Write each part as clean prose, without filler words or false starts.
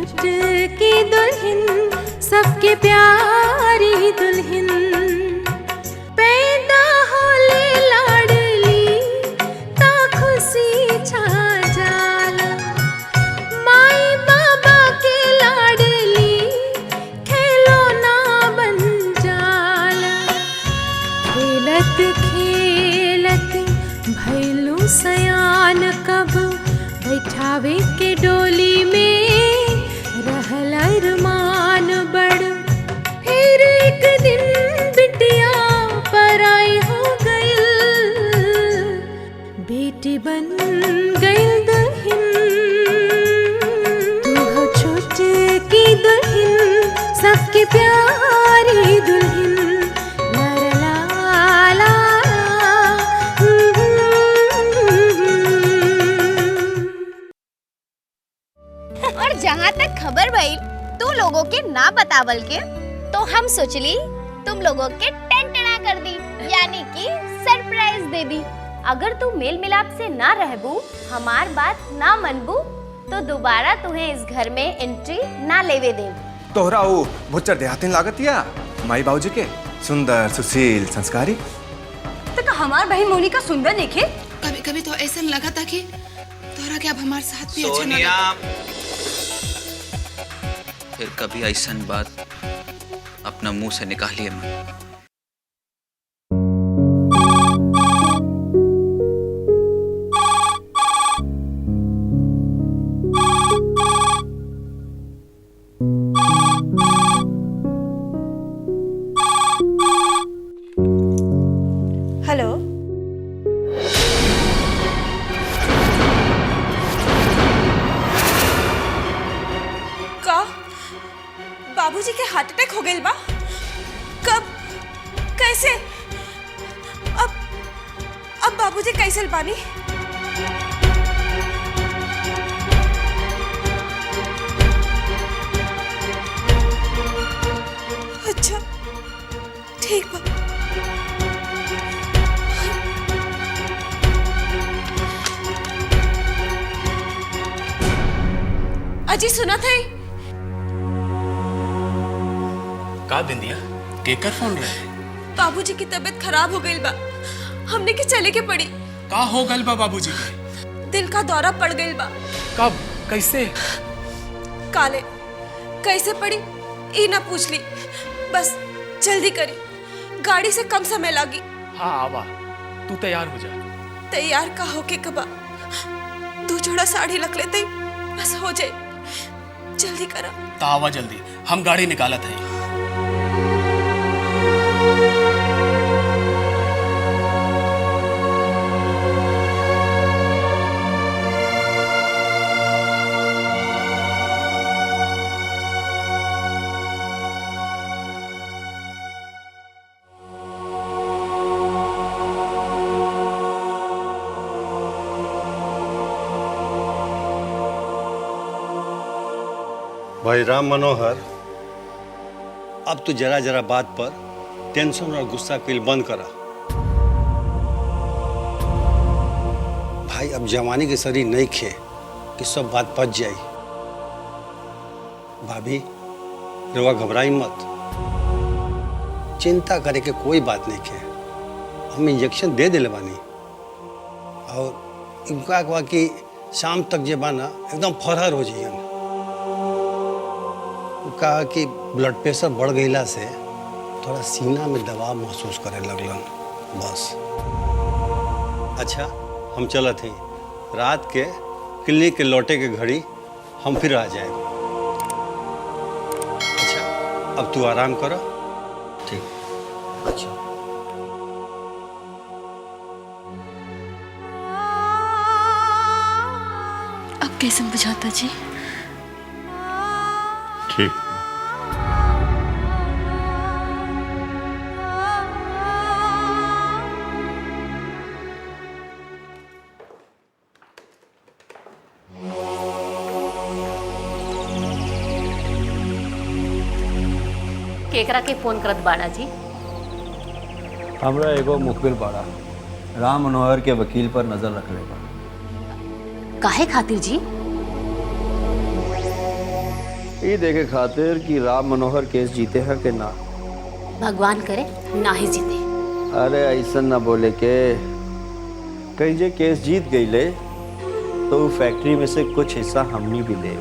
चुटकी दुल्हन सबके प्यारी दुल्हन पैदा होले लाडली ता खुशी छा जाला माई बाबा के लाडली खिलौना बन जाला खेलत खेलत भैलू सयान कब बैठावे के डोली में रहल अरमान बड़ फिर एक दिन बिटिया पराई हो गइल बेटी बन गइल दुल्हन तू हो छोटकी दुल्हन सबके प्यारी दुल्हन जहाँ तक खबर भई तू लोगों के ना बतावल के तो हम सोचली तुम लोगों के टेंटना कर दी यानी कि सरप्राइज दे दी। अगर तू मेल मिलाप से ना रहबू हमार बात ना मनबू तो दोबारा तुम्हें इस घर में एंट्री ना लेवे दे। तोहरा वो भुच्चर देहातिन लागत या माई बाबूजी के सुंदर सुशील संस्कारी तक हमार बहन मोनिका सुंदर देखे। कभी कभी तो ऐसा लगा था कि तोहरा के अब हमारे साथ भी अच्छा ना लगा। फिर कभी ऐसा बात अपना मुंह से निकालिए मत। हेलो बाबूजी के हार्ट अटैक हो गइल बा? कब कैसे? अब बाबूजी कैसे बानी? अच्छा ठीक बा। अजी सुना थे का बिंदिया केकर फोन रहे? बाबूजी की तबीयत खराब हो गई बा, हमने के चले के पड़ी। का हो गल बा बाबूजी के? दिल का दौरा पड़ गई बा। कब कैसे? काले कैसे पड़ी ई ना पूछ ली, बस जल्दी करी, गाड़ी से कम समय लागी। हाँ आवा, तू तैयार हो जा। तैयार का होके कबा 2 जोड़ा साड़ी रख लेते बस हो जाए, जल्दी करा। तावा जल्दी, हम गाड़ी निकालत है। भाई राम मनोहर, अब तो जरा जरा बात पर टेंशन और गुस्सा कल बंद करा। भाई अब जवानी के शरीर नहीं खे कि सब बात पच जाई। भाभी रवा घबराई मत, चिंता करे के कोई बात नहीं खे। हम इंजेक्शन दे दिले बानी और इनका कि शाम तक जे बाना एकदम फरहर हो जाइए। कहा कि ब्लड प्रेशर बढ़ गईला से थोड़ा सीना में दबाव महसूस करे लगलन बस। अच्छा हम चलत हैं, रात के क्लिनिक के लौटे के घड़ी हम फिर आ जाए। अच्छा अब तू आराम करो। ठीक। अच्छा अब कैसे बुझाता जी? ठीक। केकरा के फोन करत बाड़ा जी? हमरा एगो मुखबिर बाड़ा राम मनोहर के वकील पर नजर रखले बा। काहे खातिर जी? ये देखे खातिर कि राम मनोहर केस जीते हैं कि ना। भगवान करे ना ही जीते। अरे ऐसा ना बोले के, कहीं जे केस जीत गई ले तो फैक्ट्री में से कुछ हिस्सा हमनी भी ले।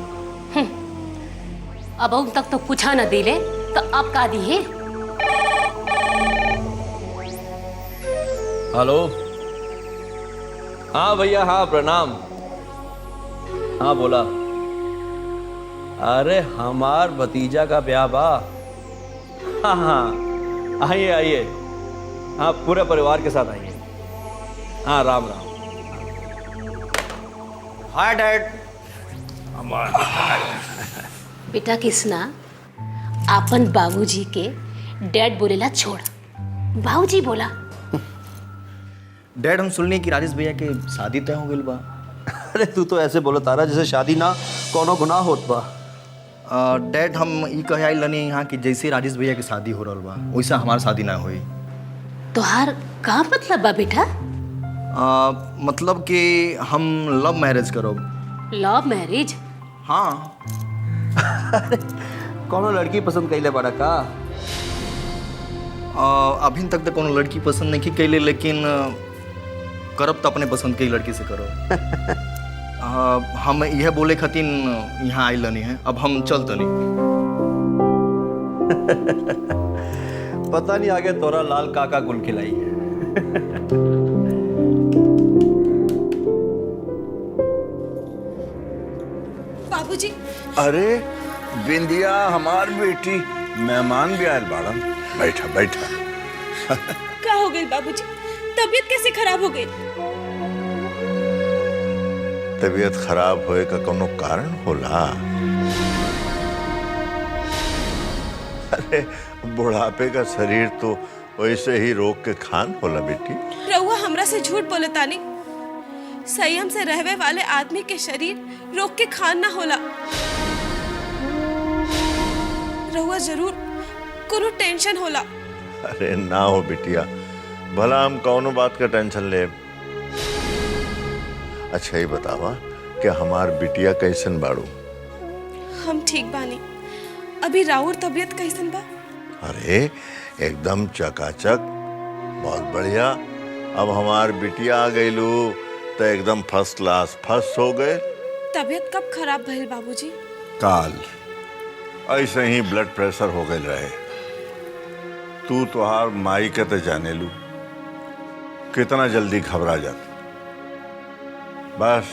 अब अब तक तो पूछा न दिले तो अब का दी है। हेलो, हाँ भैया, हाँ प्रणाम। हाँ बोला। अरे हमार भतीजा का ब्याह बा। हाँ हाँ आइए आइए, हाँ पूरे परिवार के साथ आइए। हाँ राम राम। Hi dad. बेटा कृष्णा, आपन बाबूजी के डैड बोलेला छोड़, बाबूजी बोला। डैड हम सुनने कि राजेश भैया के शादी तय हो गई बा। अरे तू तो ऐसे बोलो तारा जैसे शादी ना कोनो गुनाह होत बा। डैड हम ई कहे आई लनी यहाँ कि जैसे राजेश भैया के शादी हो रहा बा वैसा हमार शादी ना होई। तोहार का मतलब बा बेटा? मतलब कि हम लव मैरिज करोब। Love marriage? हाँ। कोनो लड़की पसंद कैले बड़ा का? अभी तक तो कोनो लड़की पसंद नहीं की कैले, लेकिन करब तो अपने पसंद की लड़की से करो। हम यह बोले खातिर यहाँ आई लनी है, अब हम चल तनी। पता नहीं आगे तोरा लाल काका गुल खिलाई है। बाबूजी। अरे बिंदिया हमार बेटी, मेहमान भी आयल बाड़न। बैठा बैठा। क्या हो गई बाबूजी? तबीयत कैसे खराब हो गई? तबीयत खराब होए का कोनो कारण होला? अरे बुढ़ापे का शरीर तो वैसे ही रोग के खान होला बेटी। रउआ हमरा से झूठ बोले तानी। संयम से रहवे वाले आदमी के शरीर रोग के खान ना होला। रउआ जरूर कोनो टेंशन होला। अरे ना हो बिटिया, भला हम कौनो बात का टेंशन ले। अच्छा ये बतावा कि हमार बिटिया कैसन बाड़ू? हम ठीक बानी। अभी राउर तबीयत कैसन बा? अरे एकदम चकाचक, बहुत बढ़िया। अब हमार बिटिया आ गईलू तो एकदम फर्स्ट क्लास, फर्स्ट हो गए। तबीयत कब खराब भइल बाबूजी? काल ऐसे ही ब्लड प्रेशर हो गए रहे। तू तोहार माई के तो जाने लू कितना जल्दी घबरा जाती। बस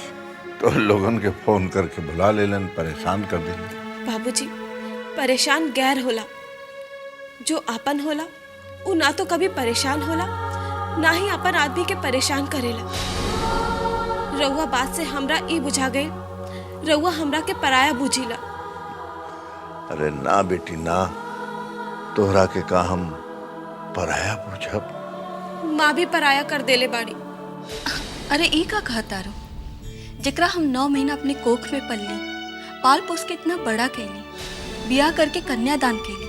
तो लोगन के फोन करके बुला लेलन, परेशान कर देलन। बाबूजी परेशान गैर होला, जो आपन होला उ ना तो कभी परेशान होला ना ही अपन आदमी के परेशान करेला। रउआ बात से हमरा ई बुझा गई, रउआ हमरा के पराया बुझीला। अरे ना बेटी ना, तोहरा के का हम पराया बुझब? माँ भी पराया कर देले बाड़ी। अरे ई का कहता रो, जेकरा हम 9 महीना अपने कोख में पल्ली, पाल पोस के इतना बड़ा कैली, बियाह करके कन्यादान कैली,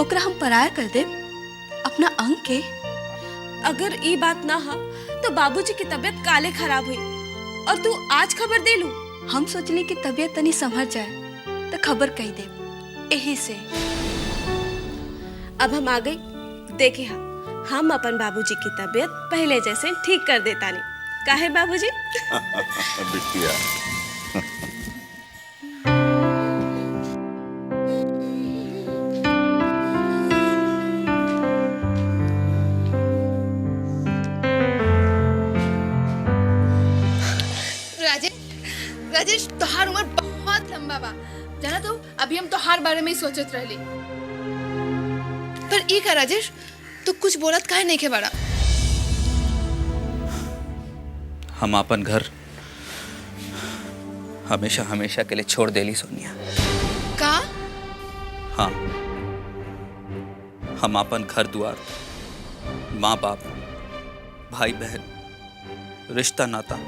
ओकरा हम पराया कर दे अपना अंग के? अगर ई बात ना हा तो बाबूजी की तबीयत काले खराब हुई और तू आज खबर दे लू। हम सोचली कि तबीयत तनी संभर जाए तो खबर कही दे, यही से। अब हम आ गई। देखे हम अपन बाबूजी की तबीयत पहले जैसे ठीक कर देता नहीं। काहे बाबूजी? बिटिया राजेश तोहार उम्र बहुत लंबा बा, जाना तो अभी हम तोहार बारे में ही सोचत रहली। पर ई का राजेश, तू कुछ बोलत काहे नहीं के बड़ा? हम अपन घर हमेशा हमेशा के लिए छोड़ देली सोनिया। का? हाँ, हम अपन घर द्वार, माँ बाप, भाई बहन, रिश्ता नाता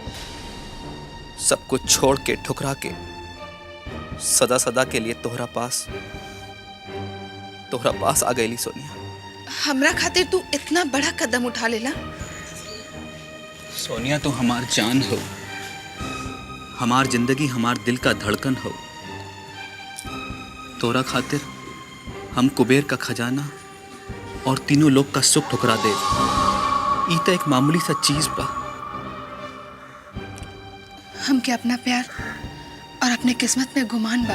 सब कुछ छोड़ के ठुकरा के सदा सदा के लिए तोहरा पास आ गईली सोनिया। हमरा खातिर तू इतना बड़ा कदम उठा लेला? सोनिया तू हमार जान हो, हमार जिंदगी, हमार दिल का धड़कन हो। तोरा खातिर हम कुबेर का खजाना और तीनों लोग का सुख ठुकरा दे। ई तो एक मामूली सा चीज बा। हम के अपना प्यार और अपने किस्मत में गुमान बा।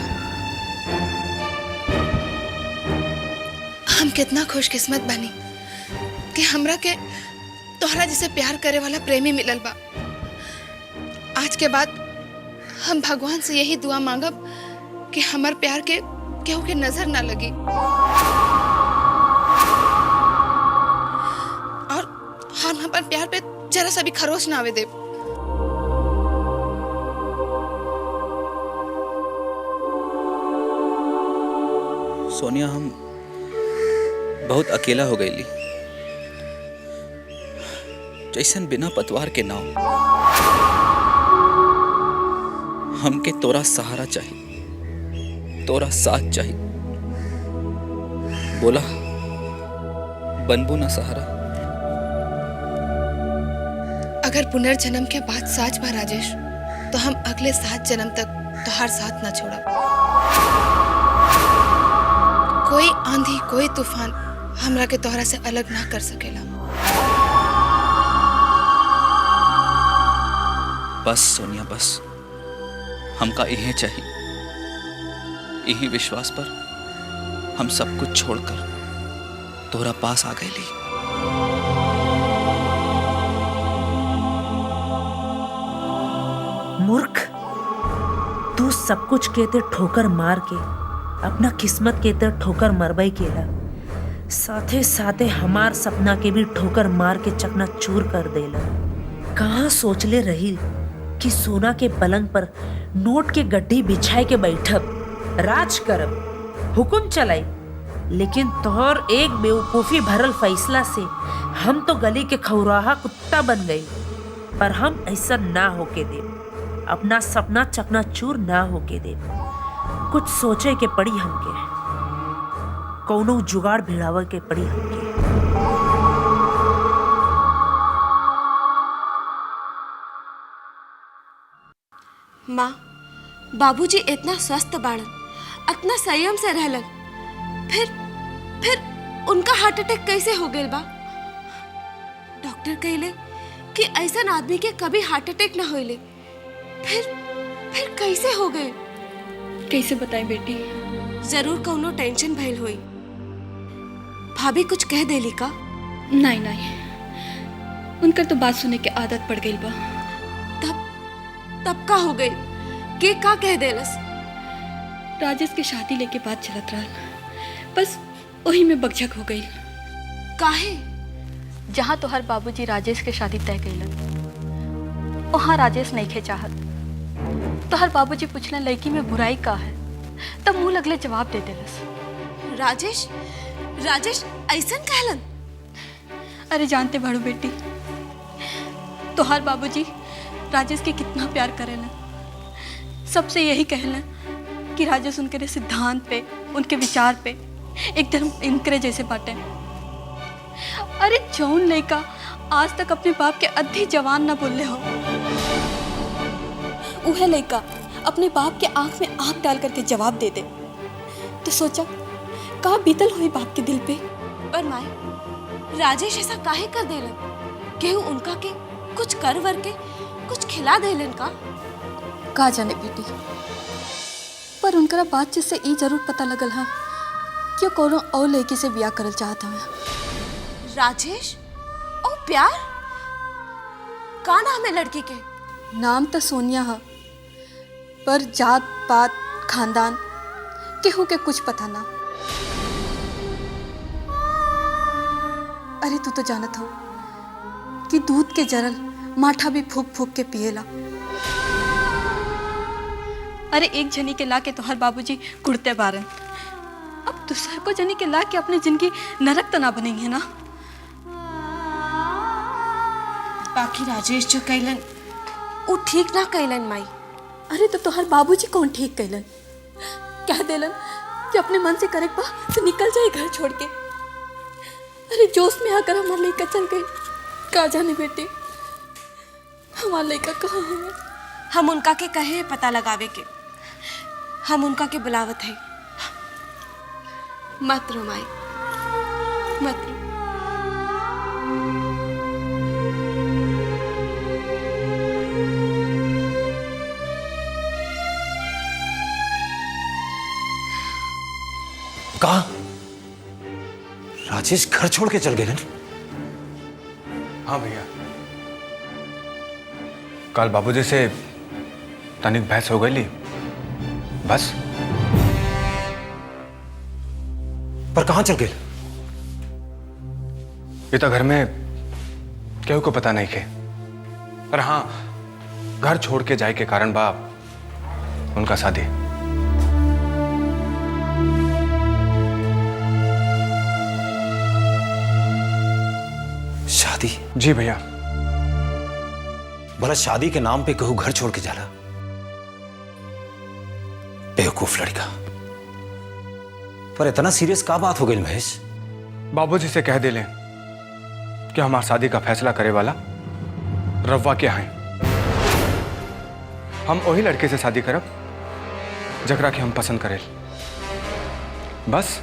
हम कितना खुशकिस्मत बनी कि हमरा के तोहरा जिसे प्यार करे वाला प्रेमी मिलल बा। आज के बाद हम भगवान से यही दुआ मांगब कि हमार प्यार के केहू के नजर ना लगी और हम अपन प्यार पे जरा सा भी खरोच ना आवे दे। सोनिया, हम बहुत अकेला हो गईली, जैसन बिना पतवार के नाव। हमके तोरा सहारा चाहिए, तोरा साथ चाहिए। बोला, बनबू ना सहारा? अगर पुनर्जन्म के बाद साच बा राजेश, तो हम अगले 7 जन्म तक तोहार साथ ना छोड़ब। कोई आंधी, कोई तूफान हमरा के तोहरा से अलग ना कर सकेला। बस सोनिया, बस हमका यही चाहिए। यही विश्वास पर हम सब कुछ छोड़कर तोरा पास आ गए ली। मूर्ख, तू सब कुछ कहते ठोकर मार के अपना किस्मत कहते ठोकर मरबई केला, साथे साथे हमार सपना के भी ठोकर मार के चकना चूर कर देला। कहाँ सोचले रही कि सोना के पलंग पर नोट के गड्ढी बिछाए के बैठब, राज करब, हुकुम चलाई। लेकिन तोहर एक बेवकूफ़ी भरल फैसला से हम तो गली के खौराहा कुत्ता बन गई। पर हम ऐसा ना होके दे, अपना सपना चकना चूर ना होके दे। कुछ सोचे के पड़ी हमके, कौनो जुगाड़ भिड़ावे के पड़ी हमके। माँ, बाबूजी इतना स्वस्थ बाड़न, इतना संयम से रहलन, फिर उनका हार्ट अटैक कैसे हो गया बा? डॉक्टर कहले कि ऐसा आदमी के कभी हार्ट अटैक ना होइले। फिर कैसे हो गए? कैसे बताएं बेटी? जरूर कौनो टेंशन भइल होई। भाभी कुछ कह देली का? नहीं, उनकर तो बात सुने के आदत पड़ गई बा। तब का हो गई? के का कह देलस? राजेश के शादी लेके बात चलत रहल, बस वही में बकझक हो गई। काहे? जहाँ तोहर बाबूजी राजेश के शादी तय कैलन, वहाँ राजेश नहीं खे चाहत। तोहर बाबूजी पूछलन लड़की में बुराई का है, तब मुंह लगले जवाब दे देलस। राजेश ऐसन कहलन? अरे जानते बाड़ू बेटी, तोहर बाबूजी राजेश के कितना प्यार करेलन। सबसे यही कहलन कि राजेश उनके सिद्धांत पे, उनके विचार पे एकदम इनकरे जैसे बाटे। अरे जौन लड़का आज तक अपने बाप के अद्धी जवान ना बोले हो, वह लड़का अपने बाप के आंख में आंख डाल करके जवाब दे दे, तो सोचा का बीतल हुई बाप के दिल पे। पर माए, राजेश ऐसा काहे कर देलन? केहू उनका के कुछ कर वर के कुछ खिला देलन का जाने बेटी, पर उनकरा बातचीत से ई जरूर पता लगल है कि कोनो और लड़की से ब्याह करल चाहत हवे। राजेश और प्यार? का नाम है लड़की के? नाम तो सोनिया है, पर जात पात खानदान केहू के कुछ पता ना। अरे तू तो जानत हो कि दूध के जरल माठा भी फूक फूक के पिएला। अरे एक जनी के ला के तोहर बाबूजी कुड़ते बारन, अब दूसर को जनी के ला के अपनी जिंदगी नरक तो ना बनेंगे है ना। बाकी राजेश जो कैलन वो ठीक ना कैलन माई। अरे तो तोहर बाबूजी कौन ठीक कैलन? कह देलन कि अपने मन से करे बा तो निकल जाए घर छोड़ के। अरे जोश में आकर हमार लड़का चल गई। का जाने बेटे हमार लड़का कहाँ है? हम उनका के कहे पता लगावे के। हम उनका के बुलावत है। मत रो माई, मत रो। कहा राजेश घर छोड़ के चल गए? हाँ भैया, कल बाबूजी से तनिक बहस हो गई, बस। पर कहां चल गए? ये तो घर में केहू को पता नहीं के, पर हाँ, घर छोड़ के जाए के कारण बाप उनका शादी। शादी? जी भैया। भला शादी के नाम पे कहू घर छोड़ के जाला? बेवकूफ लड़का। पर इतना सीरियस का बात हो गई महेश? बाबूजी से कह दे लें कि हमारी शादी का फैसला करे वाला रव्वा के हैं। हम वही लड़के से शादी करब जकरा के हम पसंद करें। बस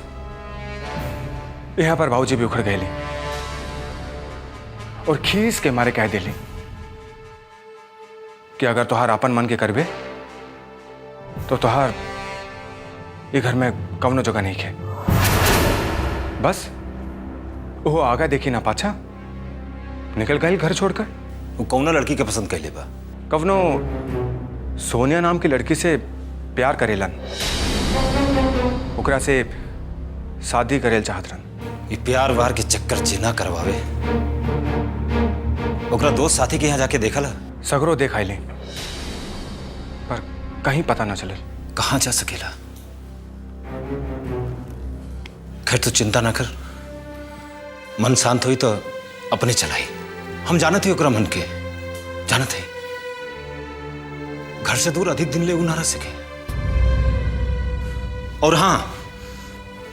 यहाँ पर बाबूजी भी उखड़ गए और खीस के मारे कह दिली कि अगर तुहार अपन मन के करबे तो तुहार ये घर में कौनो जगह नहीं है। बस वो आगा देखी ना पाछा निकल गई घर छोड़कर। वो कौना लड़की के पसंद कैले बा? कवनो सोनिया नाम की लड़की से प्यार करेलन, ओकरा से शादी करेल चाहत रहन। ये प्यार वार के चक्कर जिना करवावे। ओकरा दोस्त साथी के यहाँ जाके देखा ला? सगरो देख आइले, पर कहीं पता ना चले। कहाँ जा सकेला? खैर तो चिंता ना कर, मन शांत हुई तो अपने चलाई। हम जानते ओकरा मन के, जानते घर से दूर अधिक दिन ले ना रह सके। और हां,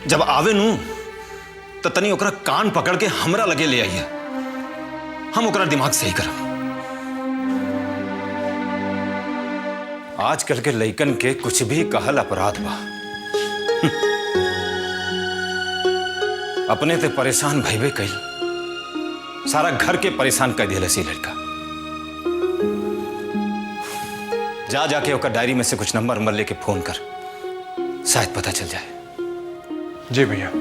जब आवे नू तो तनी ओकरा कान पकड़ के हमरा लगे ले आइए, हम ओकरा दिमाग सही करब। आजकल के लइकन के कुछ भी कहल अपराध बा। अपने ते परेशान भइबे कई, सारा घर के परेशान कर दिया सी लड़का। जा जाके ओकर डायरी में से कुछ नंबर नंबर लेके फोन कर, शायद पता चल जाए। जी भैया।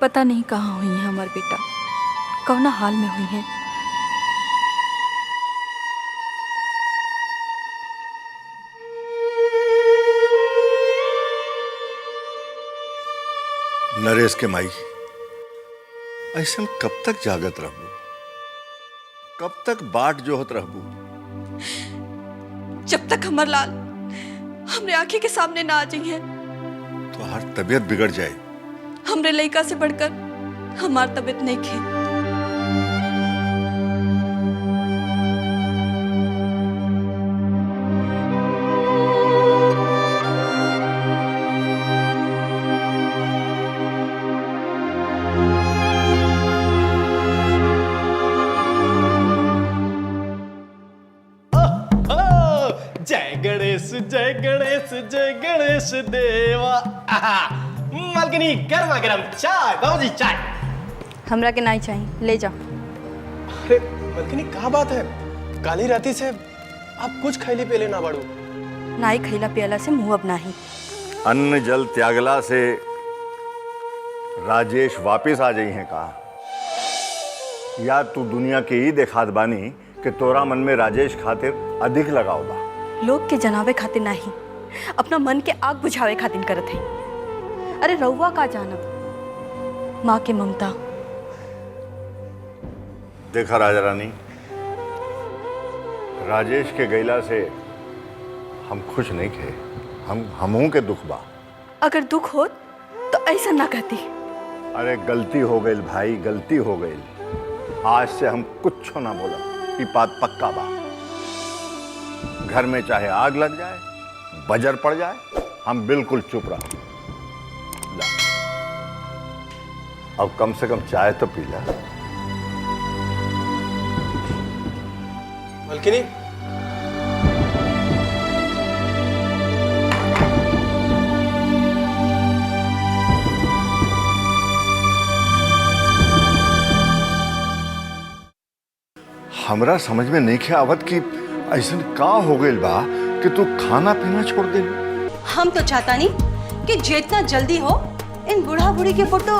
पता नहीं कहाँ हुई है हमार बेटा, कौना हाल में हुई है। नरेश के माई, ऐसा कब तक जागत रहबू? कब तक बाट जोहत रहबू? जब तक हमर लाल हमरे आंखें के सामने ना आ जाइए तो हर तबीयत बिगड़ जाए। हमरे लड़का से बढ़कर हमार तबीयत नहीं खे। जय गणेश जय गणेश जय गणेश देवा। मालकिनी गर्मा गर्म चाय, बाबूजी चाय। हमरा के नहीं चाहिए, ले जाओ। अरे मालकिनी कहाँ बात है, काली राती से आप कुछ खैली पेले ना बाड़ू। नाई खैला पियला से मुँह अब नहीं। अन्न जल त्यागला से राजेश वापिस आ जाई हैं कहा, या तू दुनिया के ही देखात बानी कि तोरा मन में राजेश खातिर अधिक लगाव बा। लोग के जनावे खातिर नहीं, अपना मन के आग बुझावे खातिर करत है। अरे रउआ का जानब माँ के ममता। देखा राजा रानी, राजेश के गैला से हम खुश नहीं थे, हमहू के दुख बा। अगर दुख हो तो ऐसा ना कहती। अरे गलती हो गई भाई, गलती हो गई। आज से हम कुछ ना बोला, ये बात पक्का बा। घर में चाहे आग लग जाए, बजर पड़ जाए, हम बिल्कुल चुप रहो। अब कम से कम चाय तो पी ला। मालकिनी हमरा समझ में नहीं खे आवत कि ऐसा का हो गई बा कि तू खाना पीना छोड़ दे। हम तो चाहता नहीं कि जितना जल्दी हो इन बूढ़ा बूढ़ी के फोटो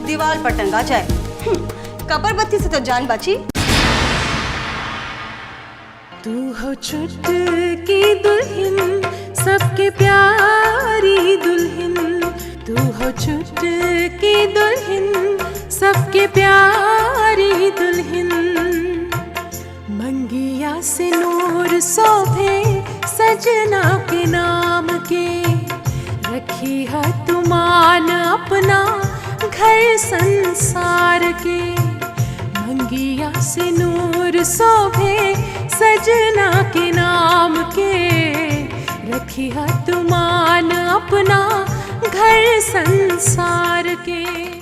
दीवार पर टंगा जाए। कबर बत्ती से तो जान बची। तू हो चुटकी दुल्हन, सबके प्यारी दुल्हन। तू हो चुटकी दुल्हन, सबके प्यारी दुल्हन। मंगिया से नूर शोभे सजना के नाम के। रखी है तुमान अपना घर संसार के। मंगिया से नूर शोभे सजना के नाम के। रखी है तुमान अपना घर संसार के।